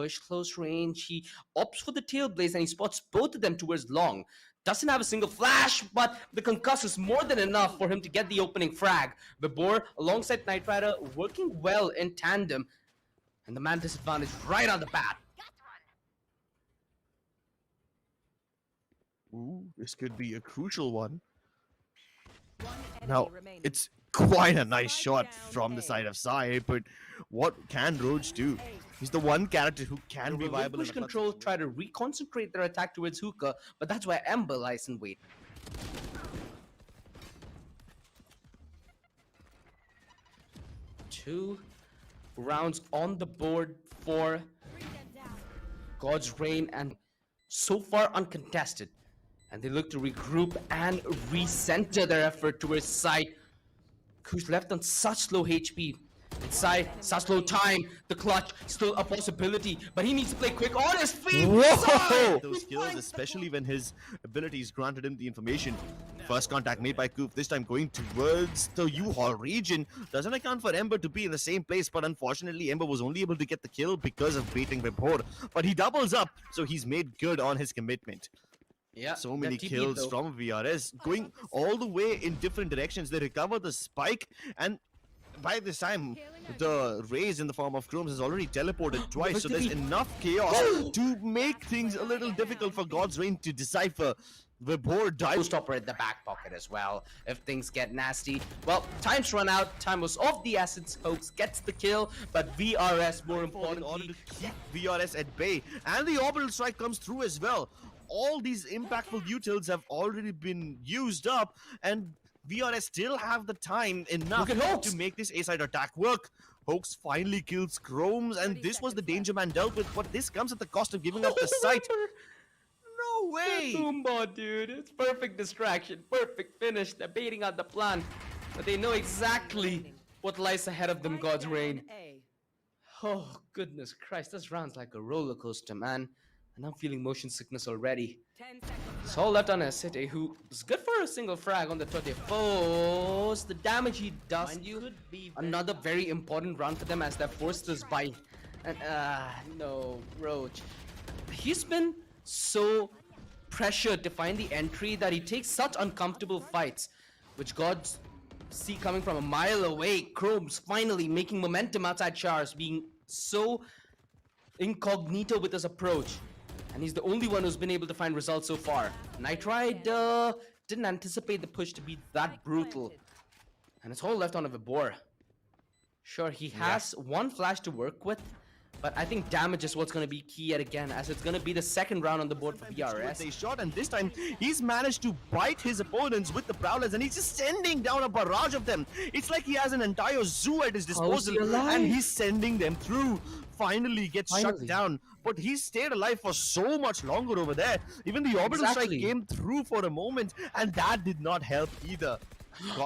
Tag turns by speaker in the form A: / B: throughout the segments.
A: push close range. He opts for the tail blaze and he spots both of them towards long. Doesn't have a single flash, but the concuss is more than enough for him to get the opening frag. Vibhor alongside KnightRider working well in tandem, and the man disadvantage right on the bat.
B: Ooh, this could be a crucial one. Now, it's quite a nice shot from the side of Sai, but what can Roach do? He's the one character who can be viable.
A: Push control try to reconcentrate their attack towards hookah, but that's why Ember lies in wait. Two rounds on the board for God's Reign, and so far uncontested. And they look to regroup and recenter their effort towards Sai, who's left on such low HP. Sai, such low time, the clutch, still a possibility, but he needs to play quick on his feet.
B: Whoa! Those skills, especially when his abilities granted him the information. First contact made by Kucf, this time going towards the U-Haul region. Doesn't account for Ember to be in the same place, but unfortunately Ember was only able to get the kill because of baiting Vibhor. But he doubles up, so he's made good on his commitment.
A: Yeah,
B: so many kills from VRS, going all the way in different directions. They recover the spike, and by this time, the raise in the form of ChromnZ has already teleported twice, so there's enough chaos to make things a little difficult for God's Reign to decipher. Vibhor dives.
A: Stopper at the back pocket as well, if things get nasty. Well, time's run out, time was of the essence. Hoax gets the kill, but VRS more important
B: in order to keep VRS at bay, and the orbital strike comes through as well. All these impactful utils have already been used up, and VRS still have the time enough to make this A-side attack work. Hoax finally kills ChromnZ, and this was the danger man dealt with, but this comes at the cost of giving up the site. No way!
A: Boomba, dude, it's perfect distraction, perfect finish. They're baiting out the plan, but they know exactly what lies ahead of them, God's Reign. Oh, goodness Christ, this round's like a roller coaster, man. And I'm feeling motion sickness already. It's all left on City, who is good for a single frag on the 24th. The damage he does could be another very important round for them as they're forced to buy. And no, Roach. He's been so pressured to find the entry that he takes such uncomfortable fights, which gods see coming from a mile away. ChromnZ finally making momentum outside Shars, being so incognito with his approach. And he's the only one who's been able to find results so far. KnightRider didn't anticipate the push to be that brutal. And it's all left on a Vibhor. Sure, he has one flash to work with, but I think damage is what's going to be key yet again, as it's going to be the second round on the board for VRS.
B: They shot, and this time he's managed to bite his opponents with the prowlers, and he's just sending down a barrage of them. It's like he has an entire zoo at his disposal, and he's sending them through. Finally gets shut down, but he stayed alive for so much longer over there. Even the orbital strike came through for a moment, and that did not help either.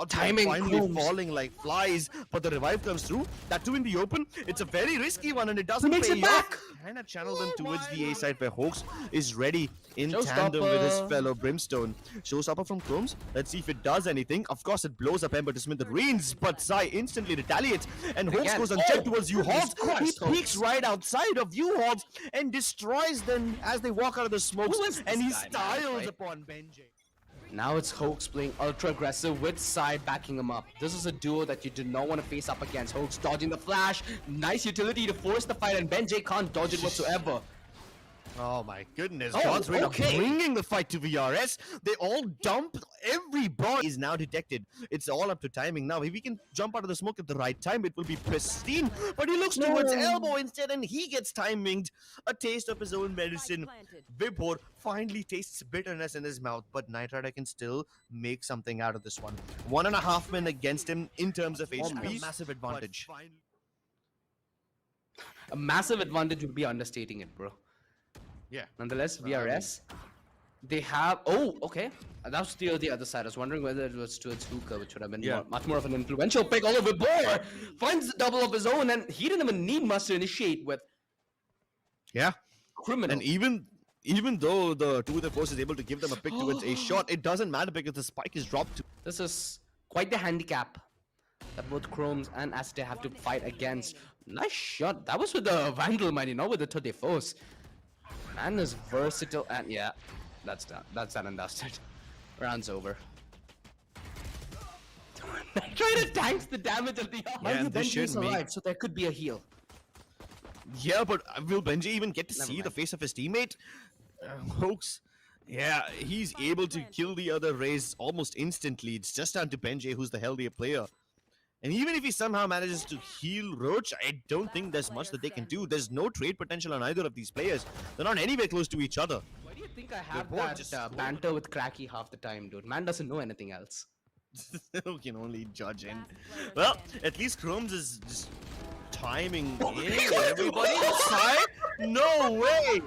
B: Timing finally falling like flies, but the revive comes through. That too in the open. It's a very risky one, and it doesn't pay off. And I channel them towards the A side where Hoax is ready in tandem with his fellow Brimstone. Showstopper from ChromnZ. Let's see if it does anything. Of course, it blows up Ember to smithereens, but Sai instantly retaliates, and Hoax goes unchecked towards U-Haul. He peeks right outside of U-Haul and destroys them as they walk out of the smokes, and he styles upon BenJ.
A: Now it's Hoax playing ultra aggressive with Sai backing him up. This is a duo that you do not want to face up against. Hoax dodging the flash, nice utility to force the fight, and BenJ can't dodge it whatsoever.
B: Oh my goodness, God's Reign bringing the fight to VRS. They all dump, every ball is now detected. It's all up to timing now. If he can jump out of the smoke at the right time, it will be pristine. But he looks towards elbow instead, and he gets timinged. A taste of his own medicine. Vibhor finally tastes bitterness in his mouth, but KnightRider can still make something out of this one. 1.5 men against him in terms of HP. Massive advantage.
A: A massive advantage would be understating it, bro.
B: Yeah.
A: Nonetheless, VRS, they have... Oh, okay. That was still the other side. I was wondering whether it was towards Hookah, which would have been much more of an influential pick. All over Vibhor finds the double of his own, and he didn't even need much to initiate with.
B: Yeah.
A: Criminal.
B: And even though the two of the force is able to give them a pick towards a shot, it doesn't matter because the spike is dropped.
A: This is quite the handicap that both Chromes and Acid have to fight against. Nice shot. That was with the Vandal Mighty, not with the Tote Force. Man is versatile, and yeah, that's done. That's done and dusted. Round's over. Trying to tank the damage of the
B: Yeah, this should
A: alive, so there could be a heal.
B: Yeah, but will BenJ even get to
A: Never
B: see
A: mind.
B: the face of his teammate? Hoax. Yeah, he's able to kill the other Rays almost instantly. It's just down to BenJ, who's the healthier player. And even if he somehow manages to heal Roach, I don't think there's much that they can do. There's no trade potential on either of these players. They're not anywhere close to each other.
A: Why do you think I have
B: both
A: that
B: just
A: banter with Cracky half the time, dude? Man doesn't know anything else.
B: You can only judge him. Well, at least ChromnZ is just timing in everybody. Sai? No way!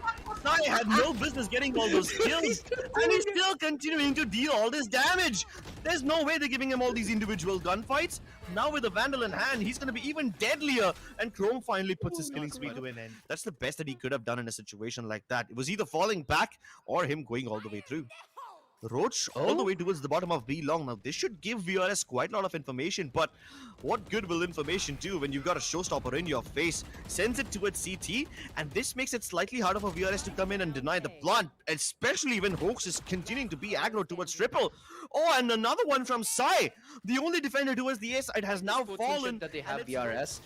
B: Sai had no business getting all those kills, and he's still continuing to deal all this damage. There's no way they're giving him all these individual gunfights. Now with the Vandal in hand, he's going to be even deadlier, and Chrome finally puts his killing spree to an end. That's the best that he could have done in a situation like that. It was either falling back or him going all the way through. Roach all the way towards the bottom of B long. Now this should give VRS quite a lot of information, but what good will information do when you've got a showstopper in your face? Sends it towards CT, and this makes it slightly harder for VRS to come in and deny the plant, especially when Hoax is continuing to be aggro towards triple. Oh, and another one from Sai. The only defender towards the A side has now fallen.
A: That they have VRS.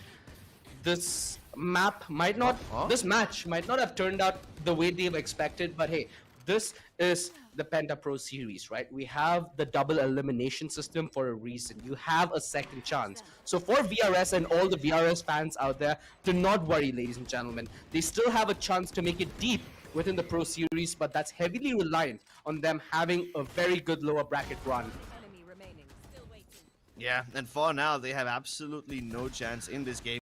A: This map might not, this match might not have turned out the way they've expected, but hey, this is the Penta Pro series, right? We have the double elimination system for a reason. You have a second chance. So for VRS and all the VRS fans out there, do not worry, ladies and gentlemen. They still have a chance to make it deep within the Pro series, but that's heavily reliant on them having a very good lower bracket run.
B: Yeah, and for now, they have absolutely no chance in this game.